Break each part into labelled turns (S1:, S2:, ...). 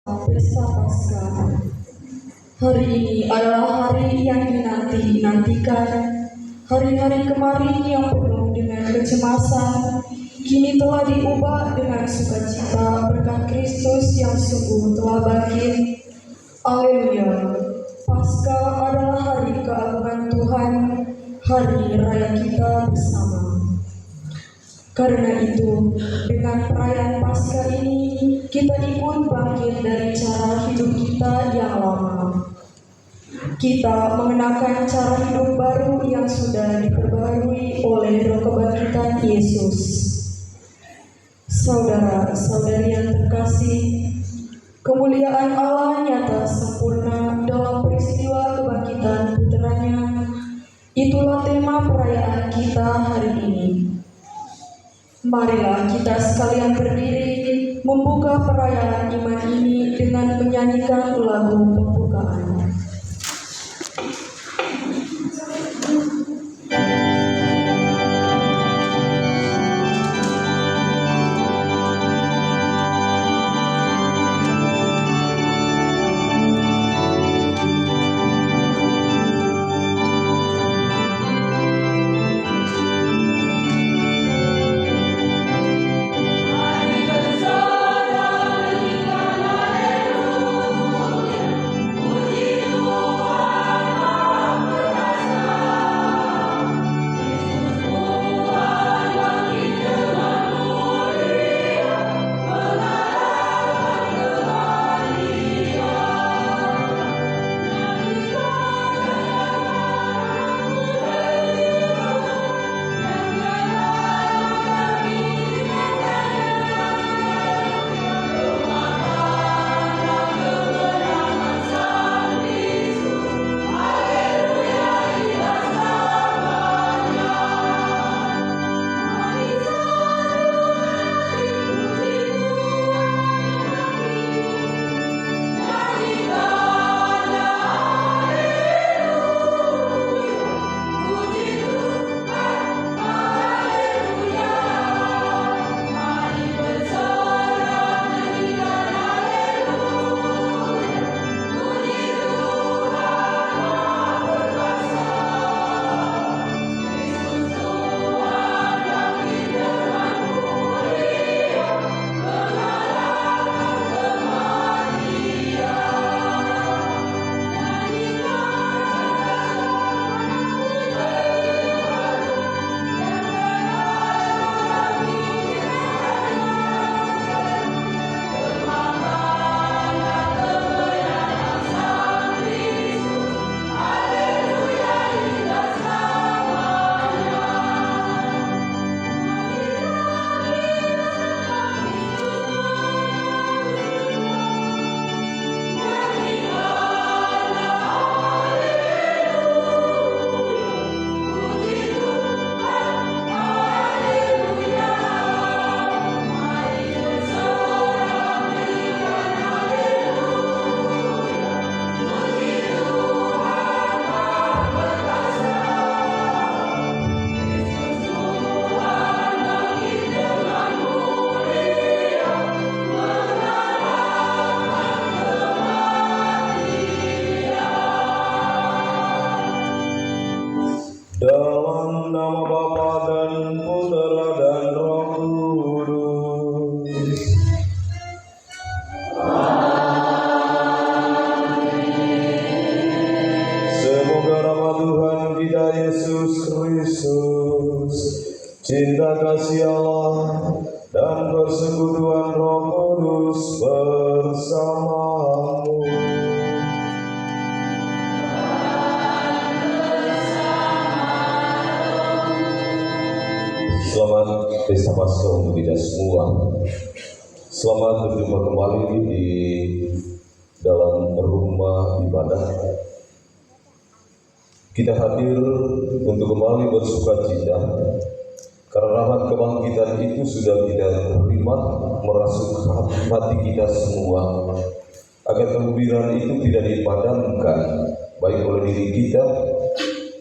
S1: Pesta Paskah. Hari ini adalah hari yang dinanti-nantikan. Hari-hari kemarin yang penuh dengan kecemasan, kini telah diubah dengan sukacita berkat Kristus yang sungguh telah bangkit. Haleluya. Paskah adalah hari keagungan Tuhan, hari raya kita bersama. Karena itu, dengan perayaan Paskah ini, kita ikut bangkit dari cara hidup kita yang lama. Kita mengenakan cara hidup baru yang sudah diperbaharui oleh Roh Kebangkitan Yesus. Saudara-saudari yang terkasih, kemuliaan Allah nyata sempurna dalam peristiwa kebangkitan putranya. Itulah tema perayaan kita hari ini. Marilah kita sekalian berdiri membuka perayaan iman ini dengan menyanyikan lagu pembukaan.
S2: Dalam nama Bapa dan Putera dan Roh Kudus. Semoga rahmat Tuhan kita Yesus Kristus, cinta kasih Allah, dan persekutuan Roh Kudus bersamamu. Selamat Pesta Paskah untuk kita semua. Selamat berjumpa kembali di dalam rumah ibadah. Kita hadir untuk kembali bersukacita karena rahmat kebangkitan itu sudah kita terima merasuk hati kita semua, agar kegembiraan itu tidak dipadamkan baik oleh diri kita,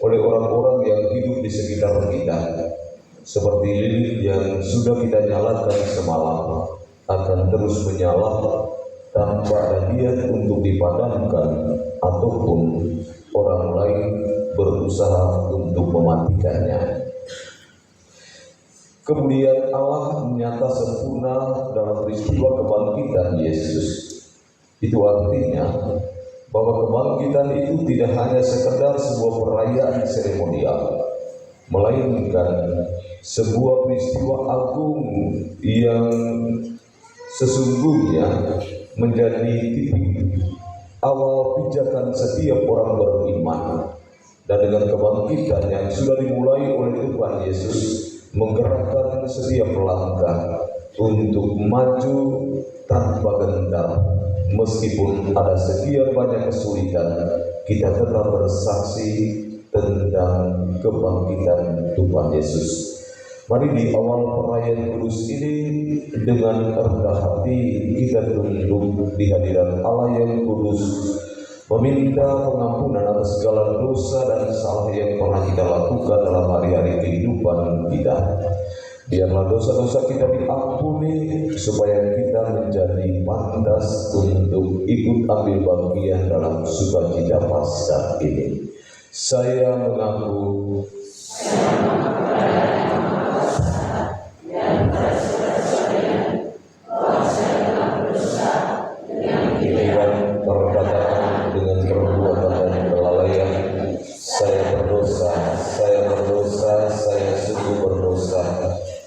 S2: oleh orang-orang yang hidup di sekitar kita. Seperti lilin yang sudah kita nyalakan semalam, akan terus menyala tanpa ada niat untuk dipadamkan ataupun orang lain berusaha untuk mematikannya. Kemudian Allah nyata sempurna dalam peristiwa kebangkitan Yesus. Itu artinya bahwa kebangkitan itu tidak hanya sekedar sebuah perayaan seremonial, melainkan sebuah peristiwa agung yang sesungguhnya menjadi titik awal pijakan setiap orang beriman. Dan dengan kebangkitan yang sudah dimulai oleh Tuhan Yesus, menggerakkan setiap langkah untuk maju tanpa gentar. Meskipun ada sekian banyak kesulitan, kita tetap bersaksi tentang kebangkitan Tuhan Yesus. Mari di awal perayaan kudus ini dengan rendah hati kita tunduk di hadirat Allah yang kudus, meminta pengampunan atas segala dosa dan salah yang pernah kita lakukan dalam hari-hari kehidupan kita. Biarlah dosa-dosa kita diampuni supaya kita menjadi pantas untuk ikut ambil bagian dalam sukacita Paskah ini. Saya mengaku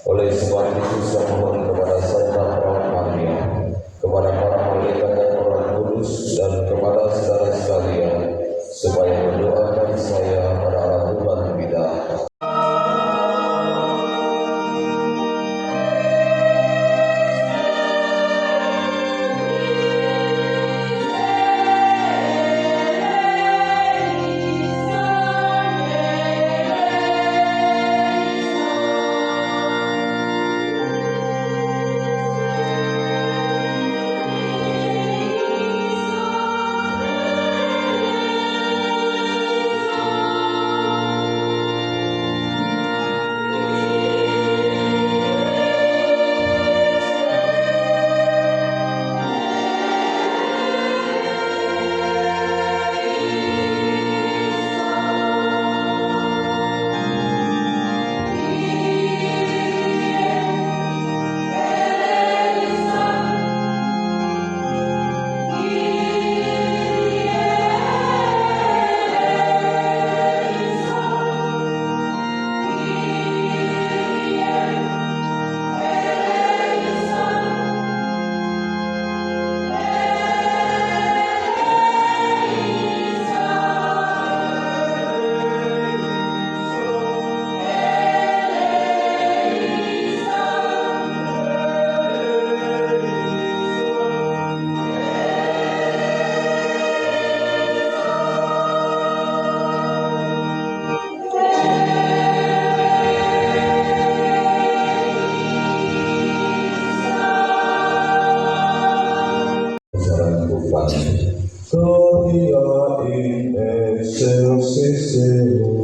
S2: oleh sebab itu saya mohon kepada Santa Maria, kepada para malaikat dan orang kudus, dan kepada saudara sekalian, supaya mendoakan saya pada Allah Tuhan kita. Gloria in excelsis Deo.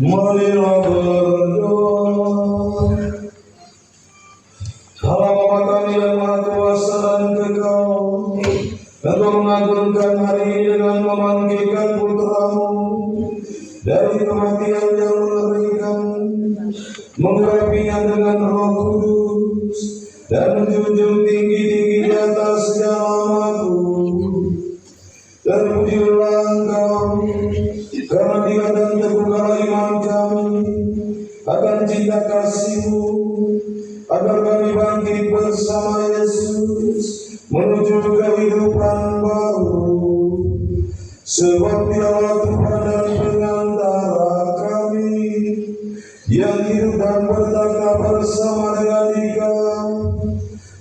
S2: Marilah berdoa. Allah Bapa kami yang Maha Kuasa dan Kekal, Engkau mengagungkan hari ini dengan memanggilkan putra-Mu dari kematian yang mengerikan, mengurapinya dengan Roh Kudus, dan menjunjung tinggi-tinggi di atas segala makhluk. Terpujilah Engkau, karena Dia dan teguhkanlah iman kami akan cinta kasih-Mu, agar kami bangkit bersama Yesus menuju kehidupan baru. Sebab Dialah Tuhan dan pengantara kami, yang hidup dan bertakhta bersama dengan Dikau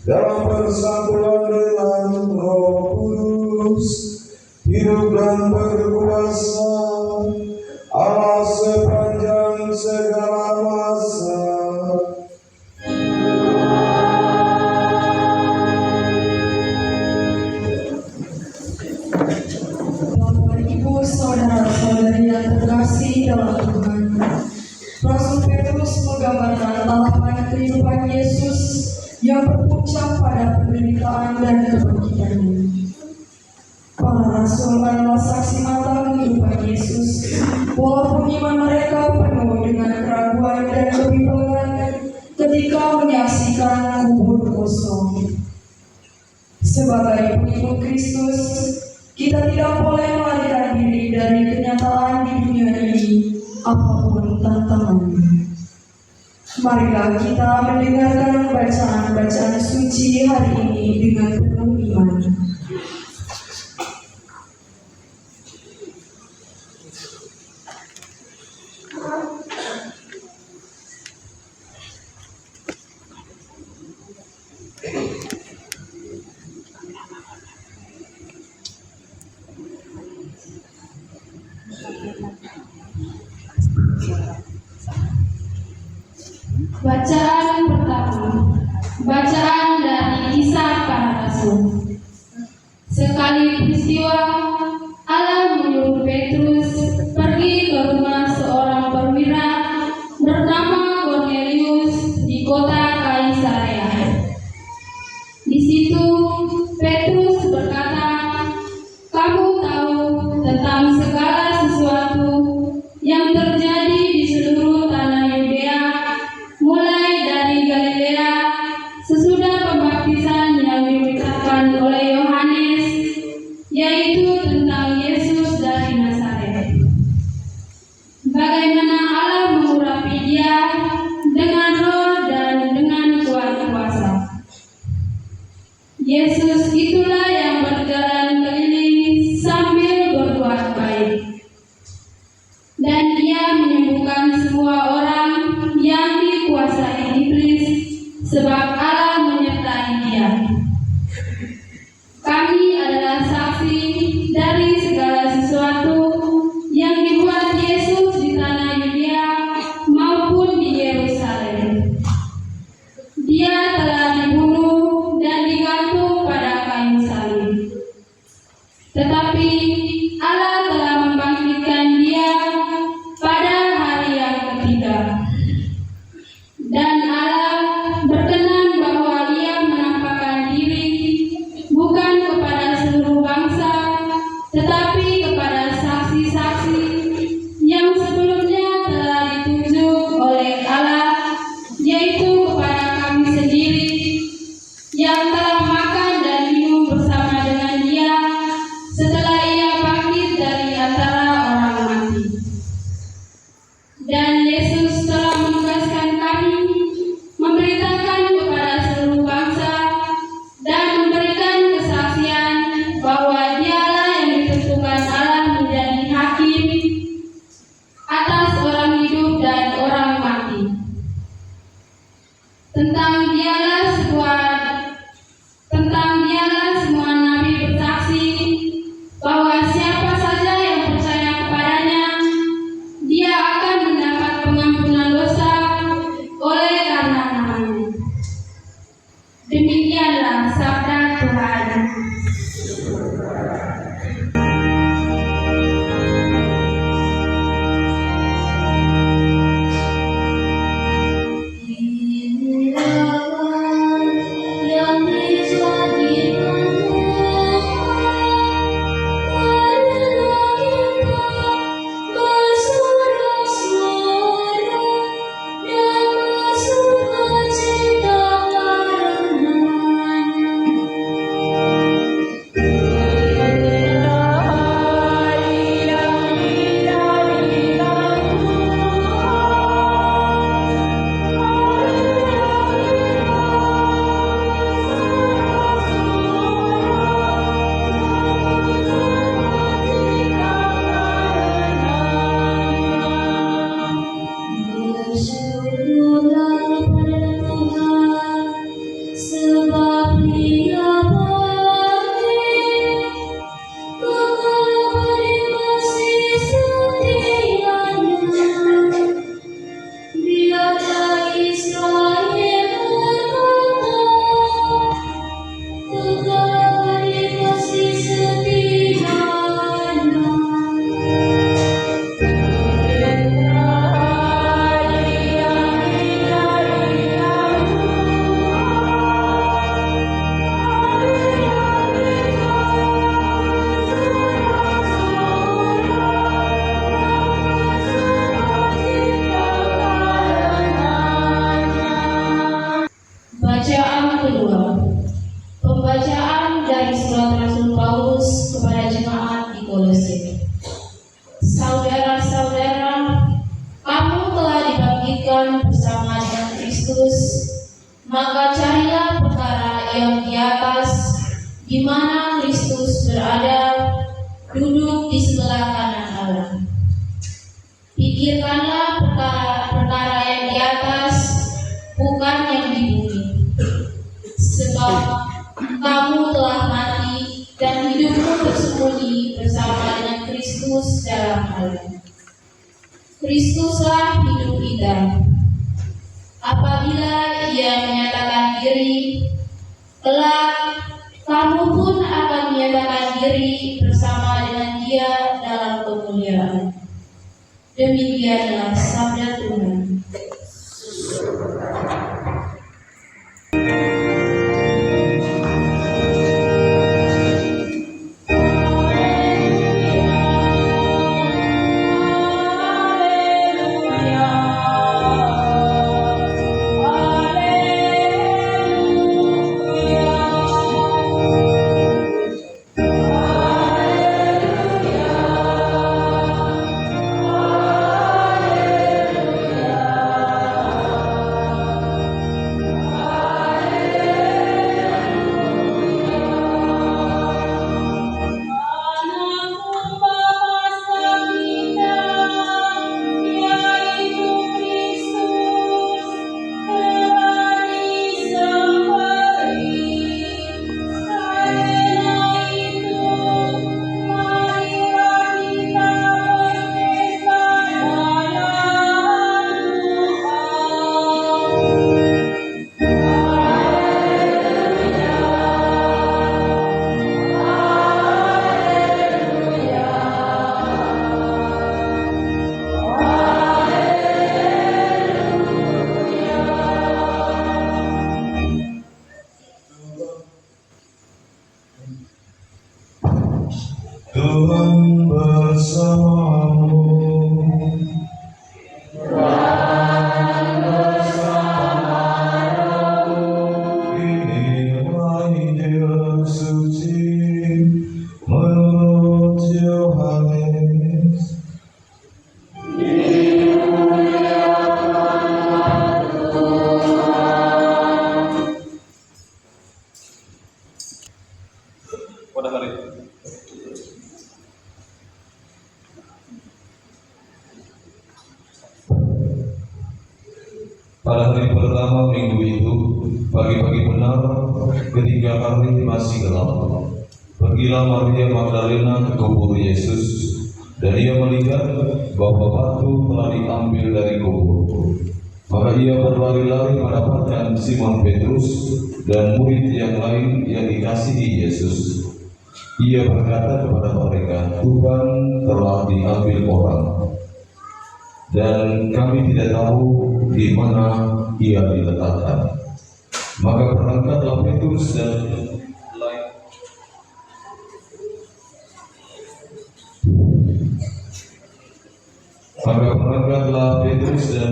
S2: dalam persatuan dengan Roh Kudus, hidup dan berkuasa Allah sepanjang segala masa.
S1: Bapak, Ibu, saudara-saudari yang terkasih dalam Tuhan, Rasul Petrus menggambarkan tahapan kehidupan Yesus yang berpuncak pada penderitaan dan kebangkitannya. Para rasul adalah saksi mata kehidupan Yesus, walaupun iman mereka penuh dengan keraguan dan kebimbangan ketika menyaksikan kubur kosong. Sebagai pengikut Kristus, kita tidak boleh melarikan diri dari kenyataan di dunia ini, apapun tantangannya. Marilah kita mendengarkan bacaan-bacaan suci hari ini dengan penuh iman.
S3: Bacaan pertama, bacaan dari Kisah Para Rasul. Sekali peristiwa, Allah menyuruh Petrus pergi ke rumah seorang perwira bernama Kornelius di kota Kaisarea. Di situ Petrus berkata, "Kamu tahu tentang segala sesuatu yang terjadi di seluruh tanah Yudea, mulai dari Galilea sesudah pembaptisan yang diberitakan oleh Yohanes, yaitu tentang Yesus dari Nazaret. Bagaimana Allah mengurapi Dia dengan roh dan dengan kuasa. Yesus itulah yang berjalan keliling sambil berbuat baik, dan Dia menyembuhkan semua orang yang dikuasai iblis, sebab Allah menyertai Dia. Kami adalah saksi dari segala sesuatu yang dibuat Yesus di tanah Yudea maupun di Yerusalem. Dia telah dibunuh dan digantung pada kayu salib. Tetapi Allah telah membangkitkan Dia pada hari yang ketiga. Dan Allah berkenan bahwa Ia menampakkan diri bukan kepada seluruh bangsa, tetapi kepada saksi-saksi yang sebelumnya telah ditunjuk oleh Allah, yaitu kepada kami sendiri yang telah makan dan minum bersama dengan Dia setelah Ia bangkit dari antara orang mati. Dan Yesus telah menugaskan kami memberitakan kepada seluruh bangsa dan memberikan kesaksian bahwa Dialah yang ditentukan Allah menjadi hakim atas orang hidup dan orang mati. Tentang Dialah semua nabi bersaksi bahwa siapa saja yang percaya kepadanya, dia akan mendapat pengampunan dosa oleh karena namanya. Demikianlah sabda Tuhan. Maka carilah perkara yang di atas, di mana Kristus berada, duduk di sebelah kanan Allah. Pikirkanlah perkara yang di atas, bukan yang di bumi. Sebab kamu telah mati dan hidupmu bersembunyi bersama dengan Kristus dalam Allah. Kristuslah hidup kita. Apabila Ia menyatakan diri, kelak kamu pun akan menyatakan diri bersama dengan Dia dalam kemuliaan. Demikianlah sabda Tuhan.
S2: Tuhan bersamamu. Inilah Injil suci menurut Yohanes. Pada hari pertama minggu itu, pagi-pagi benar, ketika hari masih gelap, pergilah Maria Magdalena ke kubur Yesus, dan ia melihat bahwa batu telah diambil dari kubur. Maka ia berlari-lari mendapatkan Simon Petrus dan murid yang lain yang dikasihi Yesus. Ia berkata kepada mereka, "Tuhan telah diambil orang, dan kami tidak tahu di mana Ia diletakkan." Maka berangkatlah Petrus dan lain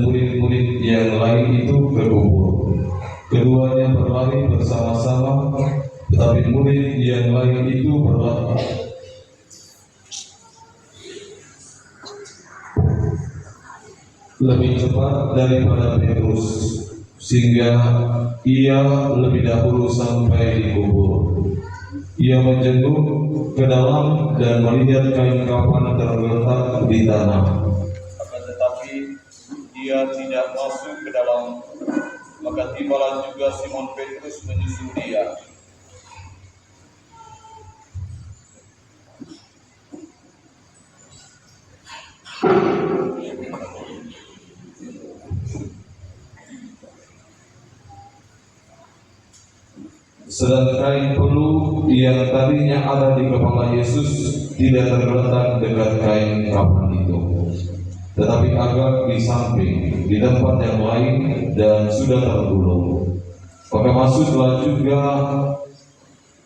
S2: murid-murid yang lain itu ke kubur. Keduanya berlari bersama-sama, tetapi murid yang lain itu berlari lebih cepat daripada Petrus, sehingga ia lebih dahulu sampai di kubur. Ia menjenguk ke dalam dan melihat kain kafan tergeletak di tanah. Akan tetapi dia tidak masuk ke dalam. Maka tibalah juga Simon Petrus menyusul dia. Sedang kain pelu yang tadinya ada di kepala Yesus tidak tergeletak dekat kain kafan itu, tetapi agak di samping, di tempat yang lain, dan sudah tergulung. Maka masuklah juga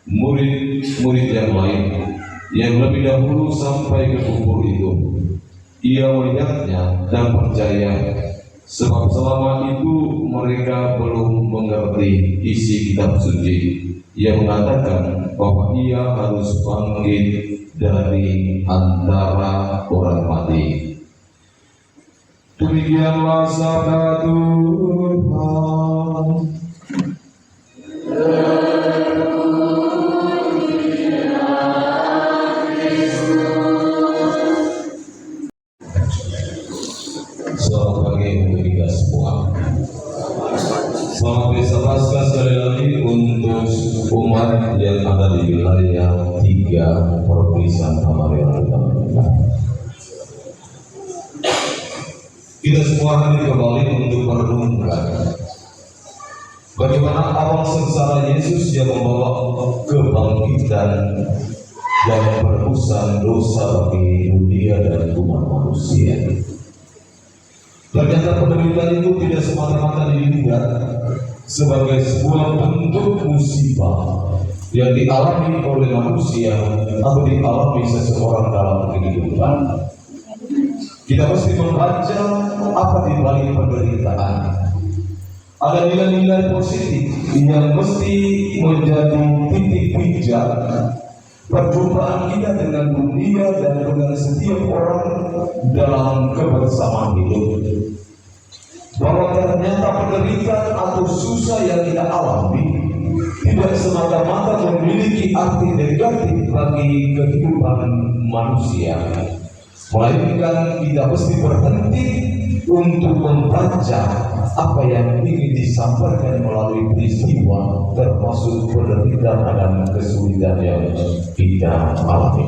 S2: murid-murid yang lain, yang lebih dahulu sampai ke kubur itu. Ia melihatnya dan percaya, sebab selama itu mereka belum mengerti isi kitab suci yang mengatakan bahwa ia harus bangkit dari antara orang mati. Demikianlah sabda Tuhan. Selamat Misa Paskah sekali lagi untuk umat yang ada di wilayah 3 Provinsi Samarinda. Kita semua hadir kembali untuk merenungkan bagaimana awal sengsara Yesus yang membawa kebangkitan dan penebusan dosa bagi dunia dan umat manusia. Ternyata penderitaan itu tidak semata-mata dilihat sebagai sebuah bentuk musibah yang dialami oleh manusia atau dialami seseorang dalam kehidupan. Kita mesti membaca apa di balik penderitaan. Ada nilai-nilai positif yang mesti menjadi titik pijak perjumpaan kita dengan dunia dan dengan setiap orang dalam kebersamaan hidup. Bahwa ternyata penderitaan atau susah yang kita alami tidak semata-mata memiliki arti negatif bagi kehidupan manusia, melainkan kita mesti berhenti untuk membaca apa yang ingin disampaikan melalui peristiwa, termasuk penderitaan dan kesulitan yang kita alami.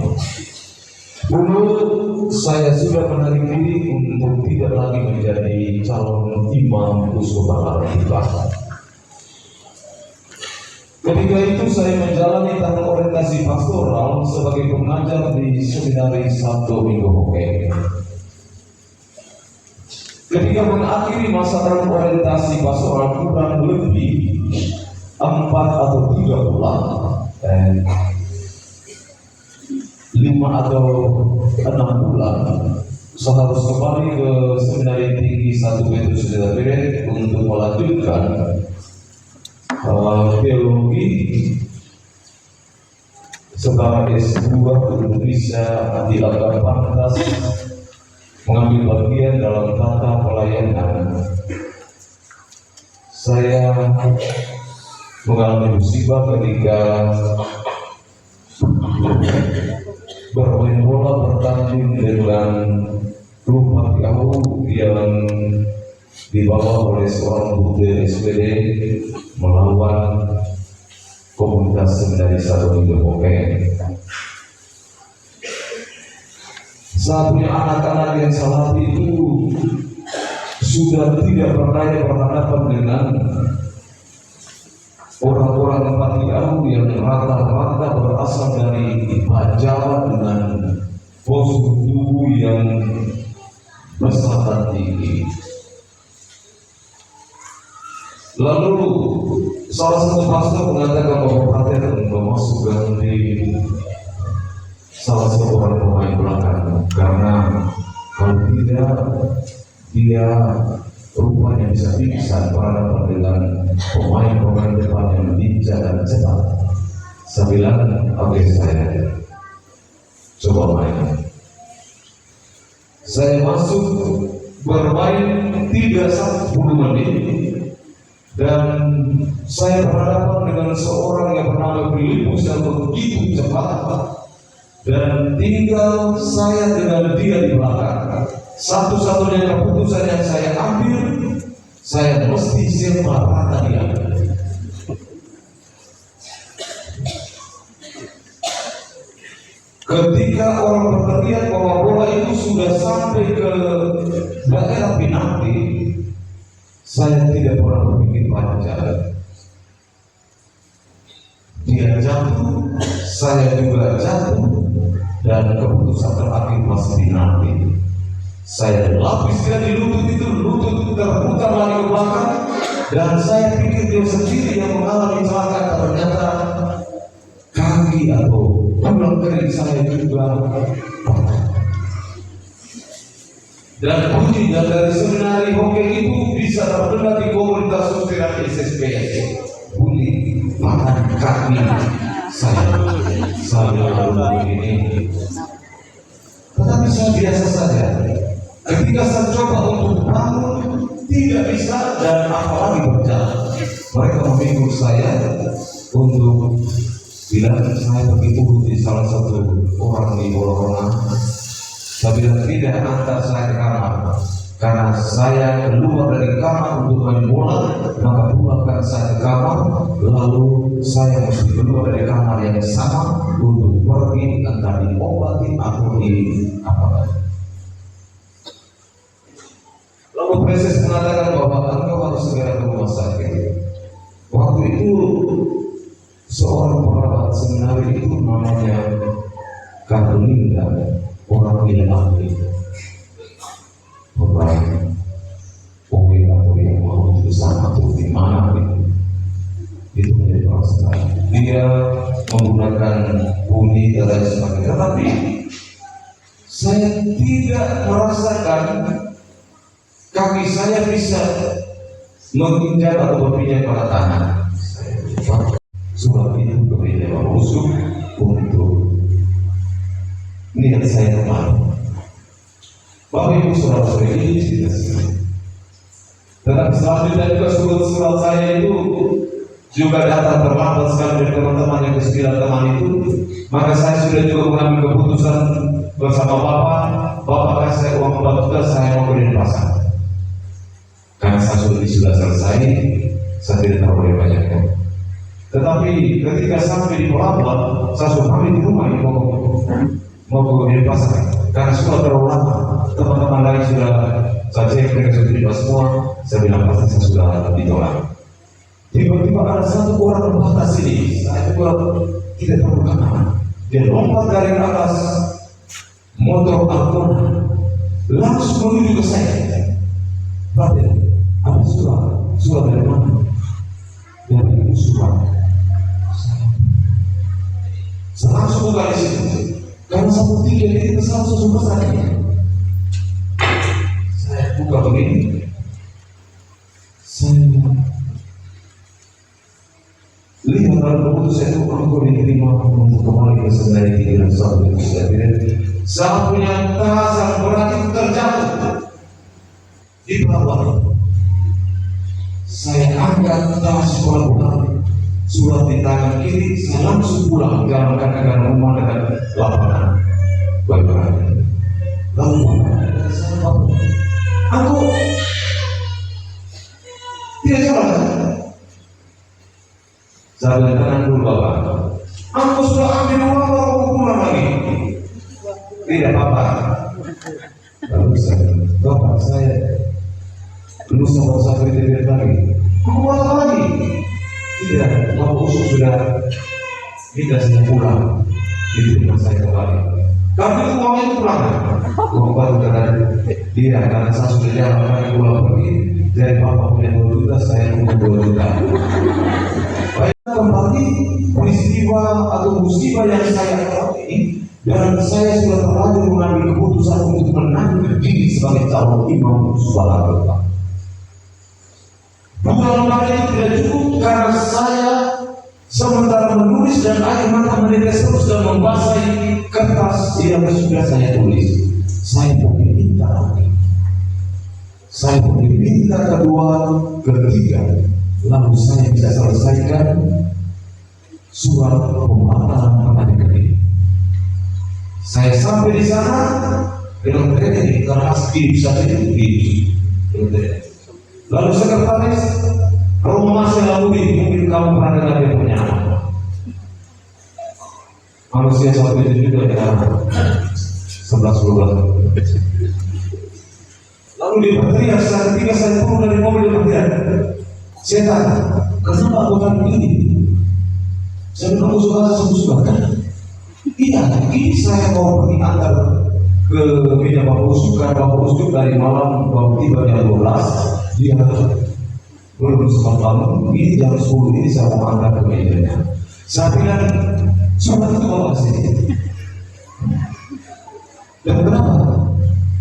S2: Dulu saya sudah menarik diri untuk tidak lagi menjadi calon imam uskup Artiba. Ketika itu saya menjalani tahun orientasi pastoral sebagai pengajar di seminari Sabtu Minggu Hoke. Ketika mengakhiri masa tahun orientasi pastoral kurang lebih 4 atau 3 bulan dan 5 atau 6 bulan, saya harus kembali ke Seminari Tinggi 1 Petrus Sudirman untuk melanjutkan teologi setelah S2 untuk bisa dilakukan pantas mengambil bagian dalam tata pelayanan. Saya mengalami musibah ketika bermain bola bertanding dengan klub Hatiau yang dibawa oleh seorang Bukti SPD melawan komunitas seminari Satu Minggu Hoke. Saat punya anak-anak yang salah itu sudah tidak berdaya berhadapan dengan orang-orang Hatiau yang rata-rata berasal dari Jawa dengan postur tubuh yang besar dan tinggi. Lalu salah satu pastor mengatakan bahwa perhatian memasukkan di salah seorang pemain belakang, karena kalau tidak dia rupanya bisa pingsan berhadapan dengan pemain-pemain depan yang lincah dan cepat. Saya bilang, oke, saya coba main. Saya masuk bermain tidak 10 menit dan saya berhadapan dengan seorang yang bernama Filipus yang begitu cepat, dan tinggal saya dengan dia di belakang. Satu-satunya keputusan yang saya ambil, saya mesti siap rata dia. Ketika orang berteriak bahwa bola itu sudah sampai ke daerah penalti, saya tidak pernah berpikir panjang. Dia jatuh, saya juga jatuh, dan keputusan terakhir masih penalti. Saya lapis dia di lutut itu, lutut terputar lagi ke belakang, dan saya pikir dia sendiri yang mengalami kecelakaan. Ternyata kaki atau tulang kering saya juga patah. Dan puji dari seminari Hoke itu bisa terdengar di komunitas sosial SSPS. Bunyi patah kaki saya begini. Tetapi saya biasa saja. Ketika saya coba untuk bangun, tidak bisa dan apalagi berjalan. Mereka memikul saya untuk bilang saya pergi turun di salah satu orang di Bologna. Saya bilang tidak, antar saya ke kamar. Karena saya keluar dari kamar untuk main bola, maka pulangkan saya ke kamar, lalu saya mesti keluar dari kamar yang sama untuk pergi entah diobati atau di apa. Lalu Presiden mengatakan bahwa engkau harus segera ke rumah sakit. Waktu itu seorang perawat seminari itu namanya Carlinda, orang Ilhami. Orang oke atau yang mau bersama atau di mana itu menjadi perasaan. Dia menggunakan bunyi dan lain sebagainya, tetapi saya tidak merasakan kaki saya bisa menginjak atau berpijak pada tangan. Saya coba surat itu kepada Bapak Uskup untuk niat saya kemarin. Bapak Ibu saudara-saudara, ini cerita saya. Tetapi selanjutnya juga surat-surat saya itu juga datang terlambat sekali dari teman-teman yang ke-9 teman itu. Maka saya sudah juga mengambil keputusan bersama Bapak kasih saya uang bantuan, saya mau beri pasar. Karena saya sudah selesai, saya tidak tahu berapa banyaknya. Tetapi ketika sampai di pelabuhan, saya sudah ambil di rumah ini mau ke pasar. Karena sudah terlalu lama, teman-teman lain sudah saya cek, mereka sudah terima semua. Saya bilang pasti saya sudah ditolak. Tiba-tiba ada satu orang batas ini, saya juga tidak tahu kemana. Dia lompat dari atas motor Argona, langsung menuju ke saya. Bapak, ada surat dari mana? Dari surat. Saya langsung buka di situ. Karena satu tiga itu salah satu pesannya. Saya buka begini. Saya lihat dalam keputusan saya itu engkau diterima untuk kembali ke sendiri tidak satu itu saya tidak. Saya punya tas yang berarti terjatuh di bawah. Saya angkat tas pelan-pelan. Surat di tangan kiri, saya langsung pulang jalan kaki rumah dekat lapangan. Bagaimana? Lalu aku tidak salah. Saya bilang tenang dulu Bapak. Aku sudah ambil uang baru pulang lagi. Tidak apa-apa. Lalu saya, Bapak saya belum sama saya tidak lagi. Aku mau apa lagi? Tidak, Bapak Uskup sudah dikasih pulang. Diterima saya kembali. Tapi uangnya itu pulang. Uang baru karena dia karena saya sudah jalan kaki pulang pergi. Dari Bapak punya 2 juta, saya punya 2 juta. Baik, kembali peristiwa atau musibah yang saya alami dan saya sudah terlanjur mengambil keputusan untuk menanggung diri sebagai calon imam sholat Jumat. Bukan lembaga itu tidak cukup karena saya sementara menulis dan air mata menetes terus dan membasahi kertas yang sudah saya tulis. Saya meminta lagi. Saya meminta kedua, ketiga, lalu saya bisa selesaikan surat pembatalan pertanyaan ini. Saya sampai di sana dengan ini karena asli bisa jadi lalu sekretaris rumah saya lalui, mungkin kamu pernah dengar dia punya manusia seperti itu juga ya 11-12. Lalu dia berteriak saat ketika saya turun dari mobil dia berteriak, saya tanya, kenapa aku kan begini? Saya bilang, aku suka kan? Iya, ini saya mau pergi antar ke meja Bapak Uskup karena Bapak Uskup dari malam baru tiba jam 12. Dia belum sempat bangun, ini jam 10 ini saya mau angkat ke mejanya. Saya bilang, surat itu bawa sini. Dan kenapa?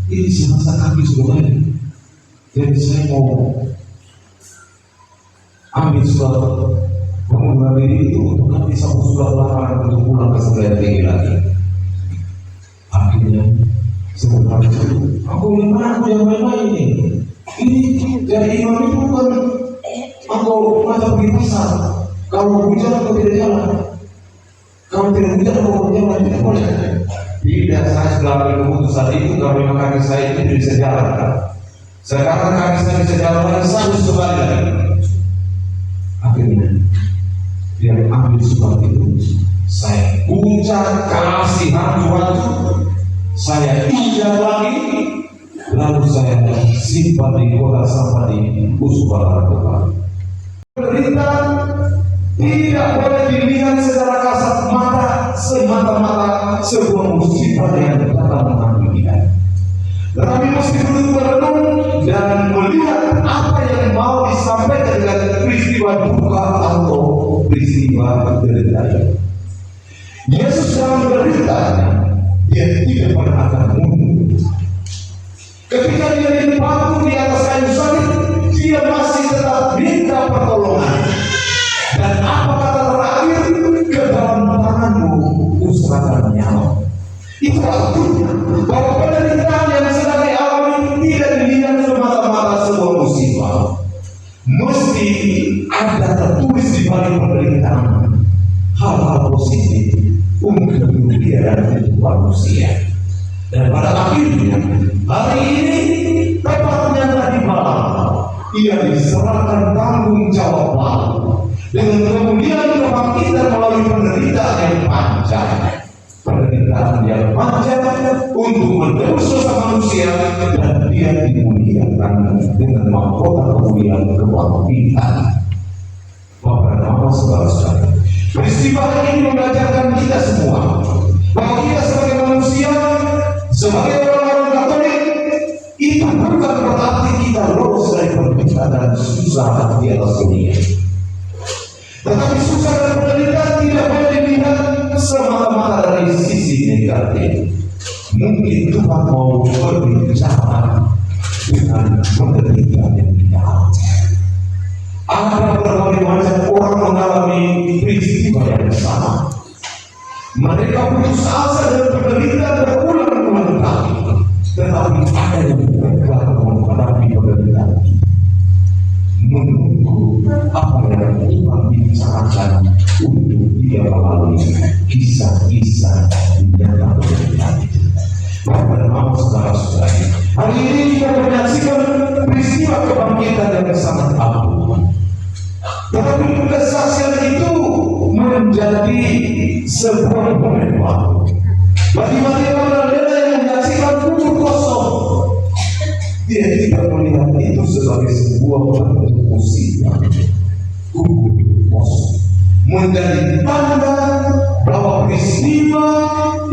S2: Ini semasa kaki sudah balik. Jadi saya mau ambil surat pengunduran diri itu untuk nanti satu surat lamaran untuk pulang ke sekolah tinggi lagi. Akhirnya, sebentar itu, aku gimana aku yang main-main ini? Ini dari imam itu bukan aku macam di pasar. Kalau hujan aku tidak jalan. Kalau tidak hujan aku jalan tidak boleh. Tidak, saya sudah ambil keputusan itu karena kaki saya itu bisa jalan.
S4: Sekarang kami sedang bisa jalan satu kembali lagi. Akhirnya dia ambil surat itu, saya puncak kasih hantu, saya injak lagi, lalu saya simpan di kota sampah di Usbara Kota. Perintah tidak boleh dilihat secara kasat mata, semata-mata sebuah musibah yang datang mengambil kita. Tetapi mesti duduk merenung dan melihat apa yang mau disampaikan dengan peristiwa duka atau peristiwa derita. Yesus dalam beritanya, dia tidak pernah akan mundur. Ketika dia dipaku di atas kayu salib, dia masih tetap minta pertolongan. Dan apa kata terakhir? Ke dalam tanganmu usahakan nyawa. Itu artinya bahwa penderitaan yang sedang dialami tidak dilihat semata-mata sebuah musibah. Mesti ada tertulis di balik penderitaan hal-hal positif untuk kemudian manusia. Dan pada akhirnya hari ini tepatnya tadi malam ia diserahkan tanggung jawab dengan kemudian kebangkitan melalui penderitaan yang panjang. Penderitaan yang panjang untuk menebus dosa manusia, dan dia dimuliakan dengan mahkota kemuliaan kebangkitan. Bapak dan Bapak saudara-saudara, peristiwa ini mengajarkan kita semua bahwa kita sebagai manusia, sebagai orang-orang Katolik, itu bukan berarti kita lolos dari penderitaan dan susah di atas dunia. Tetapi susah dan penderitaan tidak boleh dilihat semata-mata dari sisi negatif. Mungkin Tuhan mau berbicara dengan penderitaan yang kita alami. Ada berbagai macam orang mengalami peristiwa yang sama. Mereka putus asa dan penderitaan berulang-ulang kali. Tetapi ada yang tegar menghadapi penderitaan itu, menunggu apa yang Tuhan bicarakan untuk dia melalui kisah-kisah yang penderitaan itu. Bapak dan Bapak saudara-saudara, hari ini kita menyaksikan peristiwa kebangkitan yang sangat agung. Tetapi kesaksian itu menjadi sebuah momen baru bagi Maria Magdalena yang menyaksikan kubur kosong. Dia tidak melihat itu sebagai sebuah bentuk musibah. Kubur kosong menjadi tanda bahwa peristiwa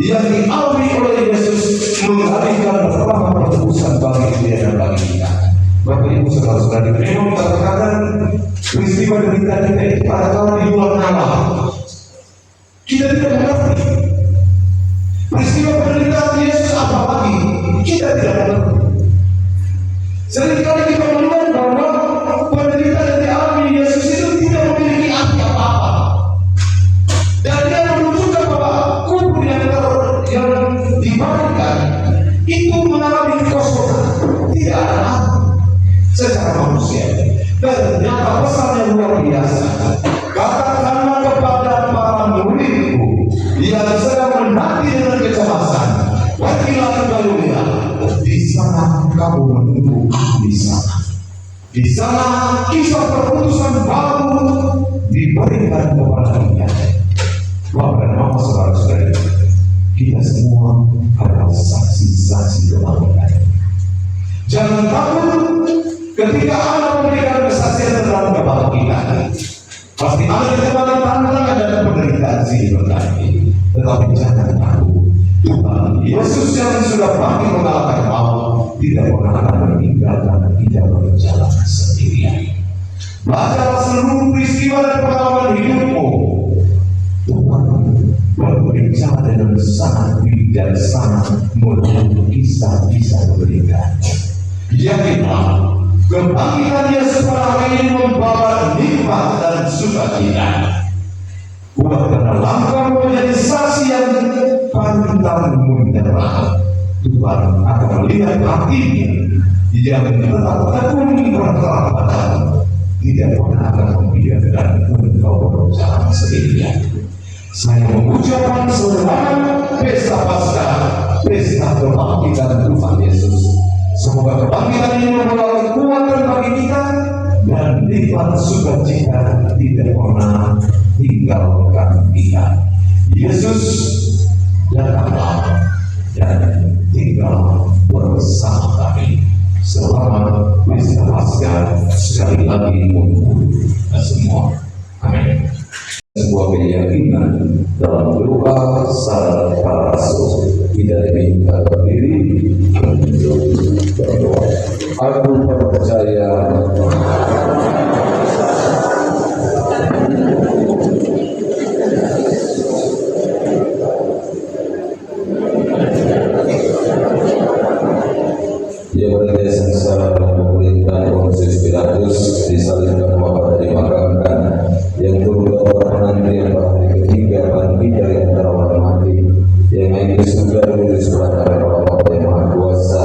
S4: yang dialami oleh Yesus menghadirkan beberapa penebusan bagi dia dan bagi kita. Bapak Ibu saudara-saudara, memang terkadang peristiwa derita kita itu kadang-kadang di luar nalar. Kita tidak mengerti peristiwa penderitaan Yesus apa lagi. Kita tidak mengerti. Seringkali kita melihat bahwa penderitaan yang dialami Yesus itu tidak memiliki arti apa-apa. Dan dia menunjukkan bahwa kubur yang dibangunkan itu mengalami kekosongan, tidak ada arti secara manusia. Ternyata pesan yang luar biasa. Katakanlah kepada para muridku yang sedang menanti dengan kecemasan, pergilah ke Galilea. Di sana kamu menunggu di sana. Di sana kisah perputusan baru diberikan kepada kita. Bapak dan Bapak saudara-saudara, kita semua adalah saksi-saksi kebangkitan. Jangan takut ketika Anda memberikan kesaksian tentang kebangkitan. Pasti ada di tempat tantangan dan penderitaan silih berganti. Tetapi jangan takut, Tuhan Yesus yang sudah bangkit mengalahkan maut tidak pernah akan meninggalkan kita berjalan sendirian. Bacalah seluruh peristiwa dan pengalaman hidupmu. Tuhan berbicara dengan sangat bijaksana melalui kisah-kisah berikan. Yakinlah, kebangkitan Yesus pada hari ini membawa nikmat dan sukacita. Buatkanlah langkah menjadi saksi yang pantang menyerah. Tuhan akan melihat hatinya yang tetap tekun berterang padamu, tidak pernah akan membiarkan engkau berjalan sendirian. Saya mengucapkan selamat pesta Paskah, pesta kebangkitan Tuhan Yesus. Semoga kebangkitan ini membawa kekuatan bagi kita dan lipat sukacita tidak pernah tinggalkan kita. Yesus datanglah dan tinggal bersama kami. Selamat Misa Paskah sekali lagi untuk semua. Amin. Sebuah keyakinan dalam doa salat para rasul. Kita diminta berdiri untuk berdoa. Aku percaya yang berdaya sengsara dalam pemerintahan Pontius Pilatus disalibkan wafat dan dimakamkan, yang turun ke penantian pada hari ketiga bangkit dari antara orang mati, yang naik ke surga dulu di sebelah kanan Allah Bapa yang Maha Kuasa.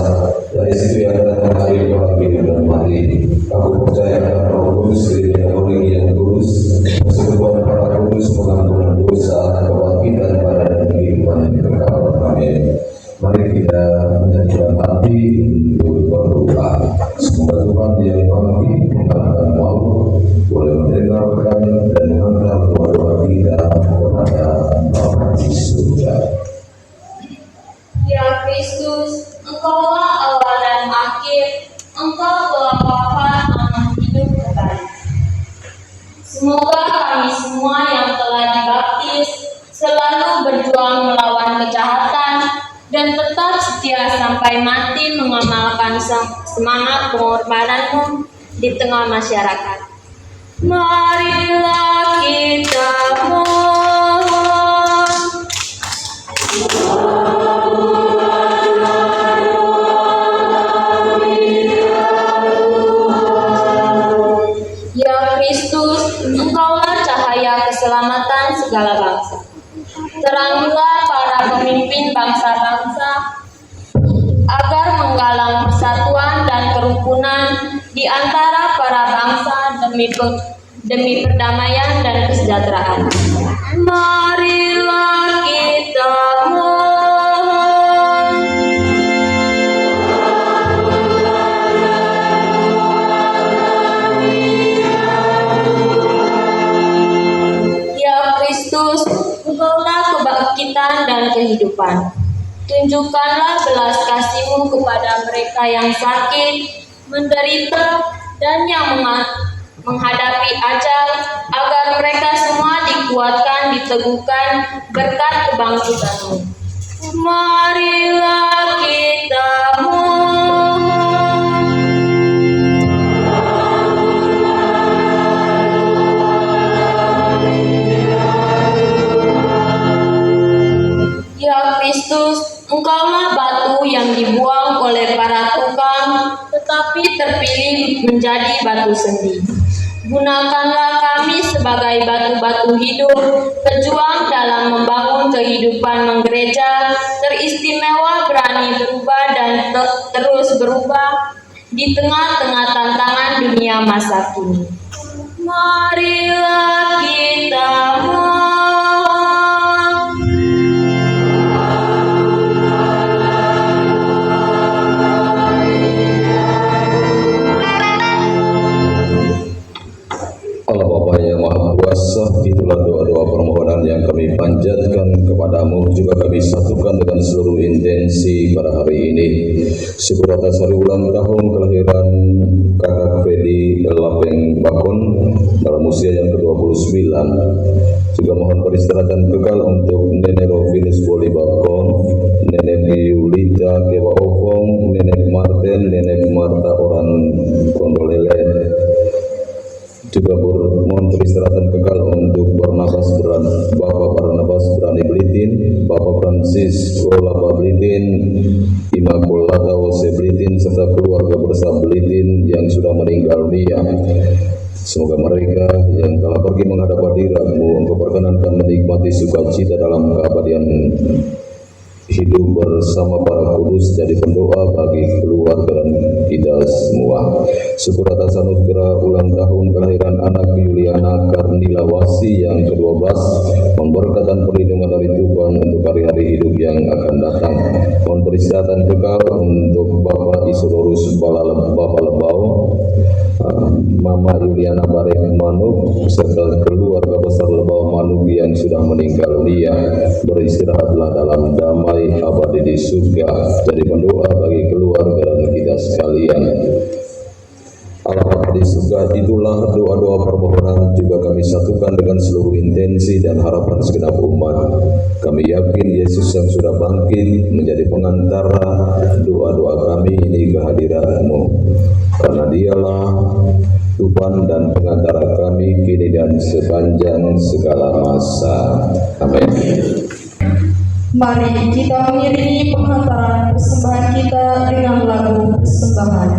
S4: Dari situ yang datang hari orang hidup dan mati. Aku percaya pada Roh Kudus, Gereja Katolik yang kudus, persekutuan para kudus, pengampunan dosa, kebangkitan pada kehidupan yang kekal. Amin. Mari kita menyanyikan hati untuk berdoa. Semoga Tuhan yang mampu mengatakan mau boleh mendengarkan dan mengantar doa kita kepada Bapa di surga.
S3: Ya Kristus, Engkaulah awal dan akhir, Engkau telah wafat namun hidup kembali. Semoga kami semua yang telah dibaptis selalu berjuang melawan kejahatan dan tetap setia sampai mati mengamalkan semangat pengorbananmu di tengah masyarakat. Marilah kita mohon. Ya Kristus, Engkaulah cahaya keselamatan segala bangsa. Terangilah para pemimpin bangsa-bangsa agar menggalang persatuan dan kerukunan di antara para bangsa demi perdamaian dan kesejahteraan. Marilah kita mohon. Ya Kristus, Engkaulah kebangkitan dan kehidupan. Tunjukkanlah belas kasih-Mu kepada mereka yang sakit, menderita, dan yang menghadapi ajal, agar mereka semua dikuatkan, diteguhkan berkat kebangkitan-Mu. Marilah kita mohon. Ya Kristus, Engkaulah batu yang dibuang oleh para tukang, tetapi terpilih menjadi batu sendi. Gunakanlah kami sebagai batu-batu hidup, pejuang dalam membangun kehidupan menggereja, teristimewa berani berubah dan terus berubah di tengah-tengah tantangan dunia masa kini. Marilah kita mohon.
S2: Allah Bapa yang Maha Kuasa, itulah doa-doa permohonan yang kami panjatkan kepadamu, juga kami satukan dengan seluruh intensi pada hari ini. Syukur atas hari ulang tahun kelahiran Kakak Fedi Lapeng Bakon dalam usia yang ke-29. Juga mohon peristirahatan kekal untuk Nenek Rovinus Boli Bakon, Nenek Yulita Kewa Opong, Nenek Martin, Nenek Marta Orang Kondolele. Juga mohon peristirahatan kekal untuk Bapak Barnabas Berani Blitin, Bapak Francis Kolapa Blitin, Imakulata Wose Blitin, serta keluarga besar Blitin yang sudah meninggal dunia. Semoga mereka yang telah pergi menghadap hadirat-Mu, Engkau perkenankan menikmati sukacita dalam keabadian hidup bersama para kudus jadi pendoa bagi keluarga dan kita semua. Syukur atas anugerah ulang tahun kelahiran anak Yuliana Karnilawasi yang ke-12, pemberkatan perlindungan dari Tuhan untuk hari-hari hidup yang akan datang. Mohon peristirahat kekal untuk Bapak Isidorus Bapak Lebau, Mama Yuliana Barek Manuk, serta keluarga besar Lebau Manuk yang sudah meninggal dunia. Beristirahatlah dalam damai abadi di surga. Jadi pendoa bagi keluarga dan kita sekalian. Allah di surga, itulah doa-doa permohonan juga kami satukan dengan seluruh intensi dan harapan segenap umat. Kami yakin Yesus yang sudah bangkit menjadi pengantara doa-doa kami ini ke hadirat-Mu, karena Dialah Tuhan dan pengantara kami kini dan sepanjang segala masa. Amin.
S1: Mari kita mengiringi penghantaran persembahan kita dengan lagu persembahan.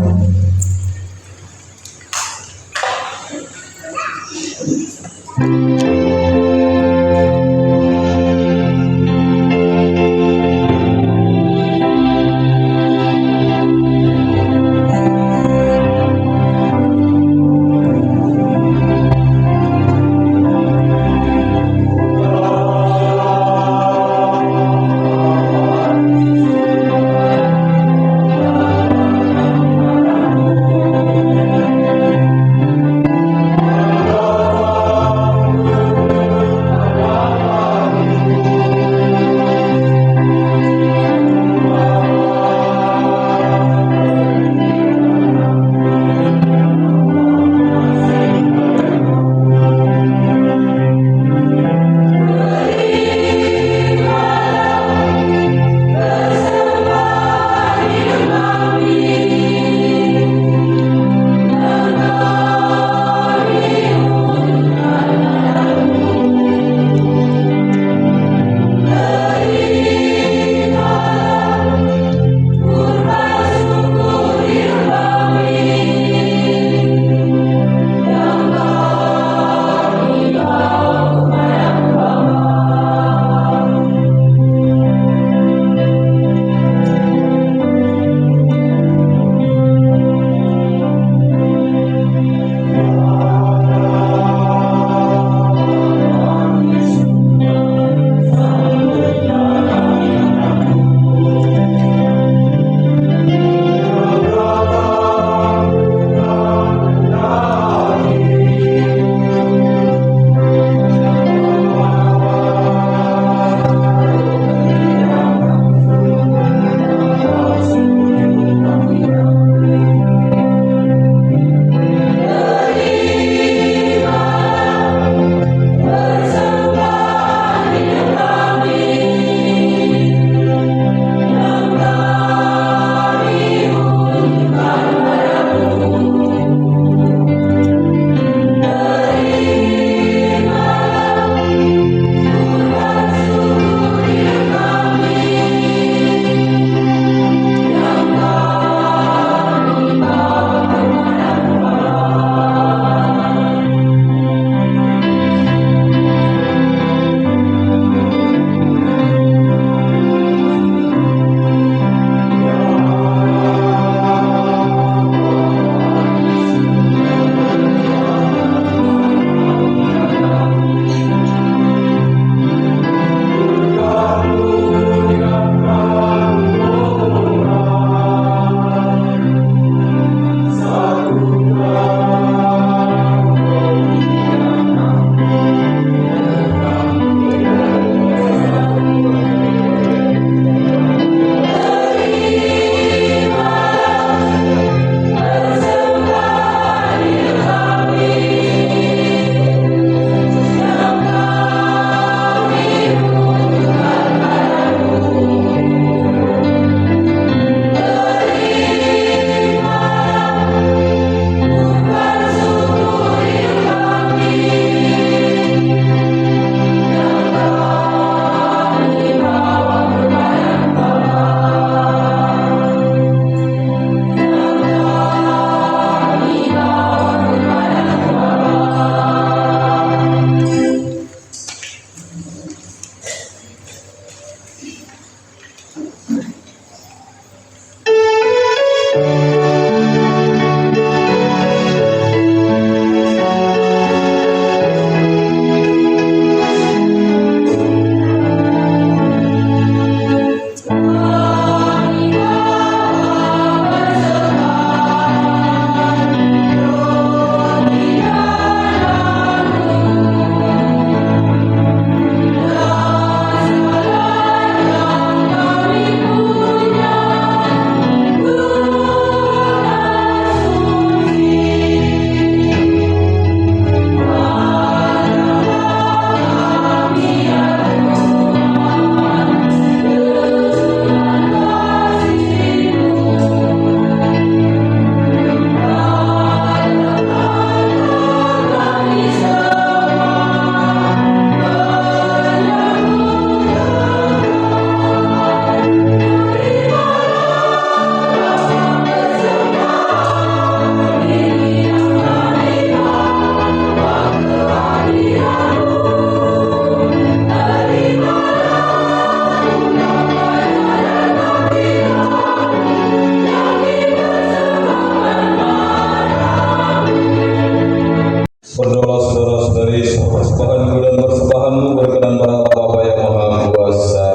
S2: persembahanku dan persembahanmu berkenan pada Allah Bapa yang Maha Kuasa.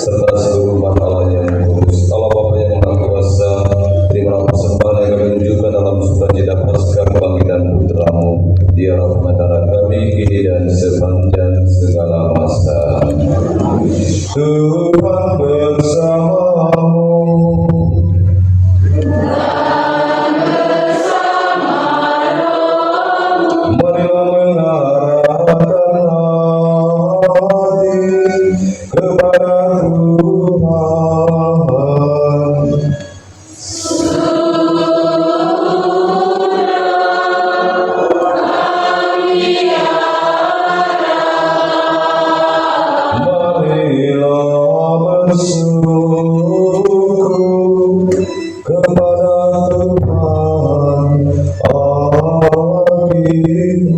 S2: Serta seluruh umat Allah yang kudus. Allah Bapa yang Maha Kuasa, terimalah persembahan yang kami tunjukkan dalam sukacita Paskah kebangkitan Putramu. Dia rahmat kami kini dan sepanjang segala masa. Tuhan bersamamu. Marilah mengarahkan hati kepada Tuhan. Marilah bersyukur kepada Tuhan Allah kita.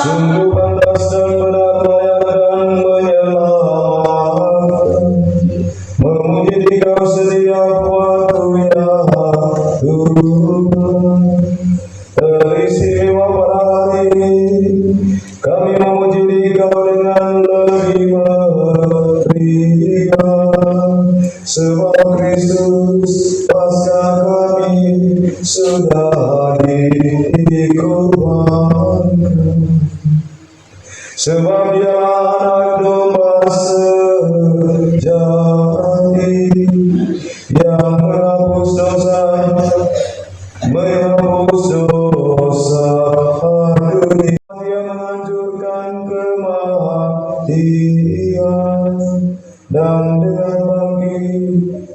S2: Sungguh pantas dan benar layak dan menyelamatkan, memuji Dikau setiap waktu ya Tuhan. Teristimewa pada hari ini, kami memuji Dikau dengan lebih meriah, sebab Kristus Paskah kami sudah dikorbankan. Sebab Dia anak domba sejati yang menghapus dosa dunia. Dia menghancurkan kematian, dan dengan bangkit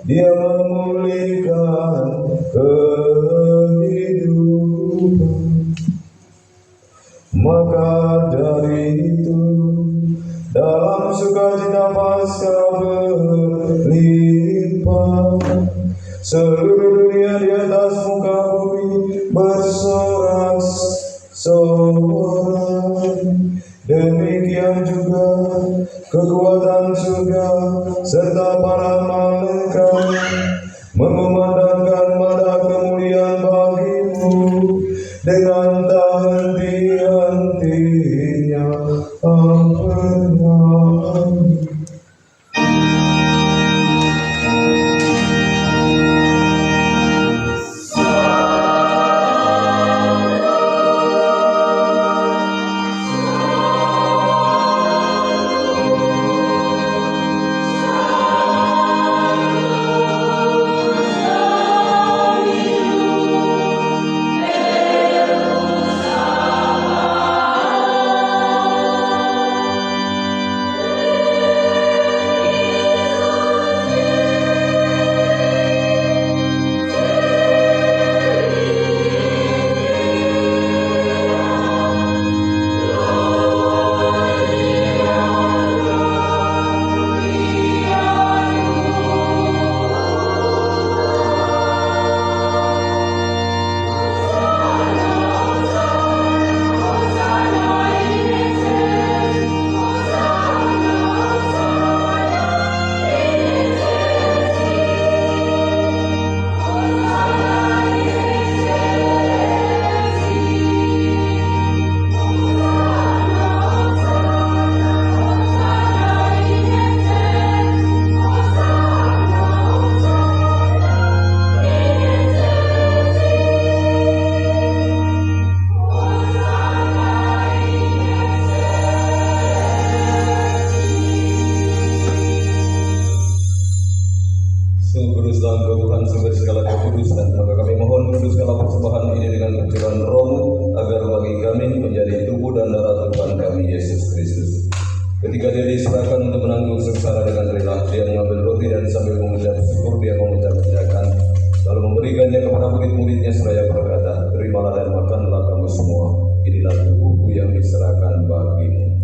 S2: Dia memulihkan kehidupan. Maka dari itu, dalam sukacita Paskah berlimpah, seluruh dunia di atas muka bumi bersorak-sorai. Demikian juga kekuatan surga serta para malaikat mengumandangkan mada kemuliaan bagimu dengan tak henti-hentinya. Amin. Ketika dia diserahkan untuk menanggung sengsara dengan rela, dia mengambil roti dan sambil mengucap syukur dia mengucap-ucapkan, lalu memberikannya kepada murid-muridnya seraya berkata, terimalah dan makanlah kamu semua, inilah tubuhku yang diserahkan bagimu.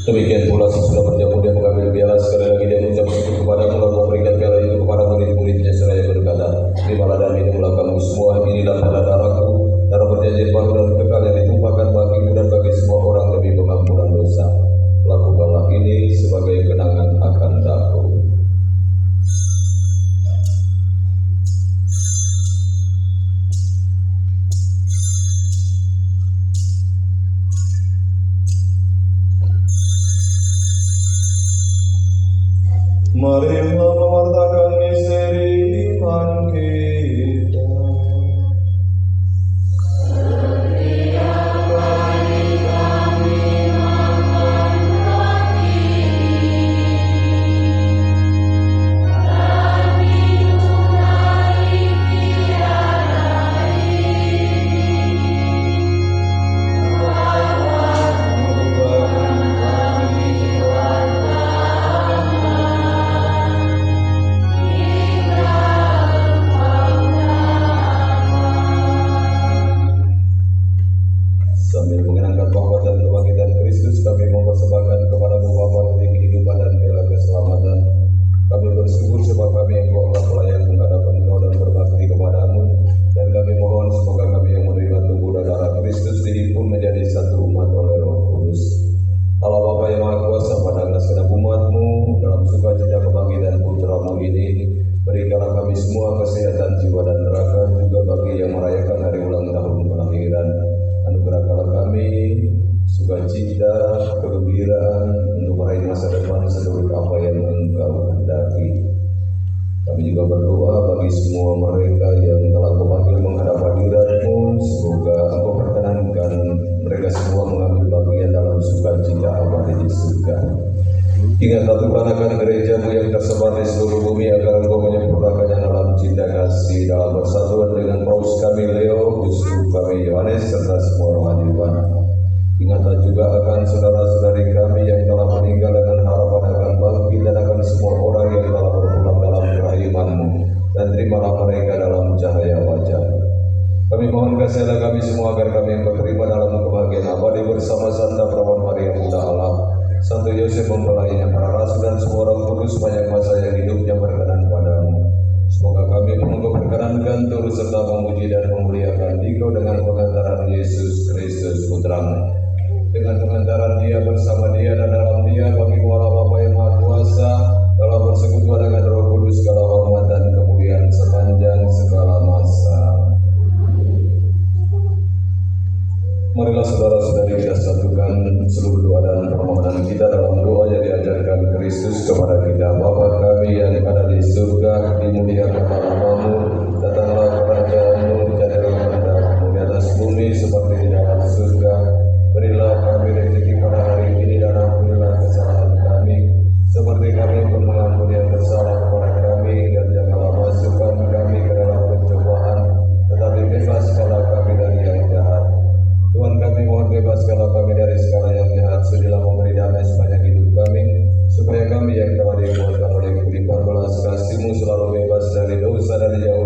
S2: Demikian pula sesudah berjamu dia mengambil piala, sekali lagi dia mengucap syukur kepadamu lalu memberikan piala itu kepada murid-muridnya seraya berkata, terimalah dan minumlah kamu semua, inilah piala darahku, darah perjanjian baru dan kekal yang ditumpahkan bagimu dan bagi semua orang demi pengampunan dosa. Lakukanlah ini sebagai kenangan akan aku. Mari mewartakan misteri iman kita. Sambil mengenangkan wafat dan kebangkitan Kristus, kami mempersembahkan kepadamu Bapa roti kehidupan dan piala keselamatan. Kami bersyukur sebab kami yang telah melayani menghadapan Engkau dan berbakti kepadamu, dan kami mohon semoga kami yang menerima tubuh dan darah Kristus dihimpun menjadi satu umat oleh Roh Kudus. Allah Bapa yang Maha Kuasa, pandanglah segenap umat-Mu dalam sukacita kebangkitan Putra-Mu ini. Berikanlah kami semua kesehatan jiwa dan raga, juga bagi yang merayakan hari ulang tahun kelahiran. Anugerahkanlah kami sukacita, kegembiraan untuk meraih masa depan seluruh apa yang Engkau kehendaki. Kami juga berdoa bagi semua mereka yang telah Kau panggil menghadap hadirat-Mu. Semoga Engkau perkenankan mereka semua mengambil bagian dalam sukacita abadi di surga. Ingatlah Tuhan akan gereja-Mu yang tersebar di seluruh bumi, agar Engkau menyempurnakannya dalam cinta kasih, dalam persatuan dengan Paus kami Leo, Uskup kami Yohanes, serta semua rohani Tuhan. Ingatlah juga akan saudara-saudari kami yang telah meninggal dengan harapan akan bangkit, dan akan semua orang yang telah berpulang dalam kerahiman-Mu, dan terimalah mereka dalam cahaya wajah. Kami mohon kasihanlah kami semua agar kami yang berterima dalam kebahagiaan abadi bersama Santa Perawan Maria Bunda Allah, Santo Yosef mempelainya, para rasul dan semua orang kudus sepanjang masa yang hidupnya berkenan padamu. Semoga kami Engkau perkenankan turut serta memuji dan memuliakan Engkau dengan pengantaran Yesus Kristus Putra-Mu. Dengan pengantaran Dia, bersama Dia, dan dalam Dia, bagi Allah Bapa yang Maha Kuasa, dalam persekutuan dengan Roh Kudus, segala hormat dan kemuliaan sepanjang segala masa. Marilah saudara-saudari kita satukan seluruh doa dan permohonan kita dalam doa yang diajarkan Kristus kepada kita. Bapa kami yang ada di surga, dimuliakanlah nama-Mu, datanglah kerajaan-Mu, jadilah kehendak-Mu di atas bumi seperti di dalam surga. Berilah kami rezeki pada hari ini, dan ampunilah kesalahan kami, seperti kami pun mengampuni yang bersalah kepada kami, dan janganlah masukkan kami ke dalam pencobaan, tetapi bebaskanlah kami dari yang jahat. Tuhan, kami mohon bebaskanlah kami dari segala yang jahat, sudilah memberi damai sepanjang hidup kami, supaya kami yang telah dikuatkan oleh kelimpahan belas kasih-Mu selalu bebas dari dosa dan jauh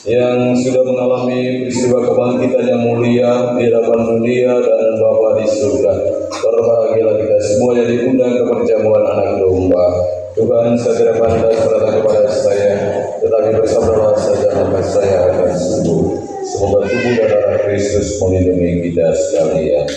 S2: yang sudah mengalami peristiwa kebangkitan yang mulia di hadapan dunia dan Bapa di surga. Berbahagialah kita semua yang diundang ke perjamuan anak domba. Tuhan segera pandai berkata kepada saya, tetapi bersabarlah saja maka saya akan sembuh. Semoga tubuh dan darah Kristus melindungi kita sekalian.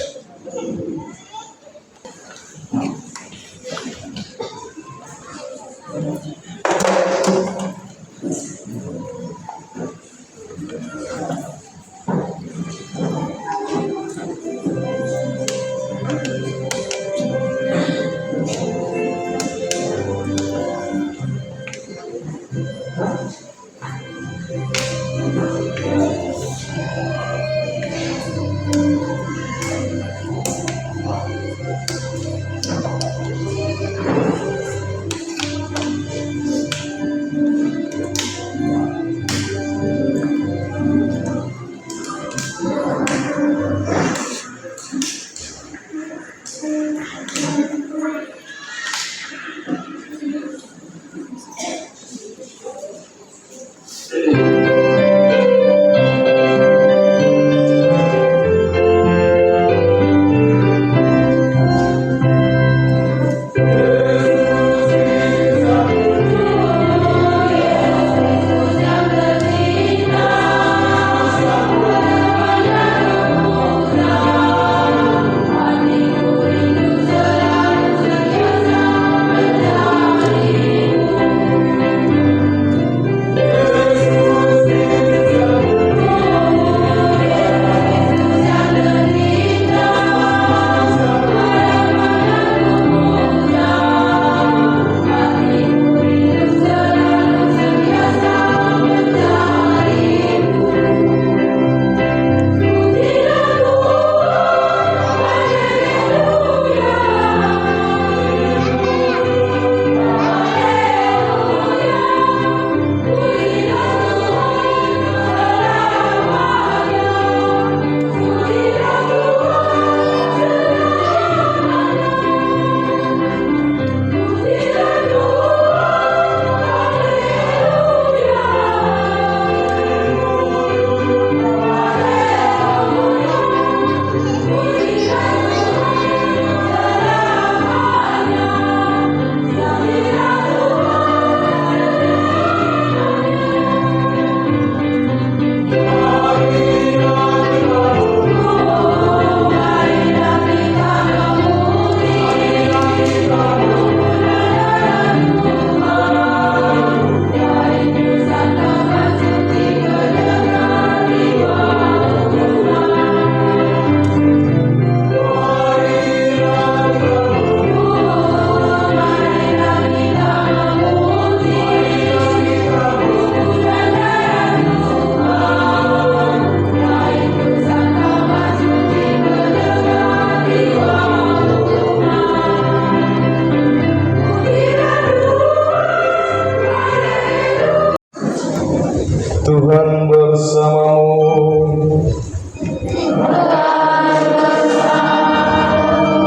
S2: Tuhan bersamamu.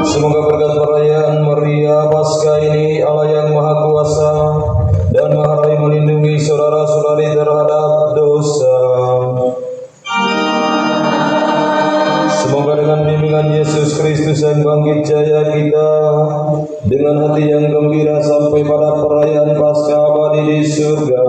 S2: Semoga berkat perayaan Maria Paskah ini Allah yang Maha Kuasa dan Maha Rai melindungi saudara-saudari terhadap dosa. Semoga dengan bimbingan Yesus Kristus yang bangkit jaya kita dengan hati yang gembira sampai pada perayaan Paskah abadi di surga.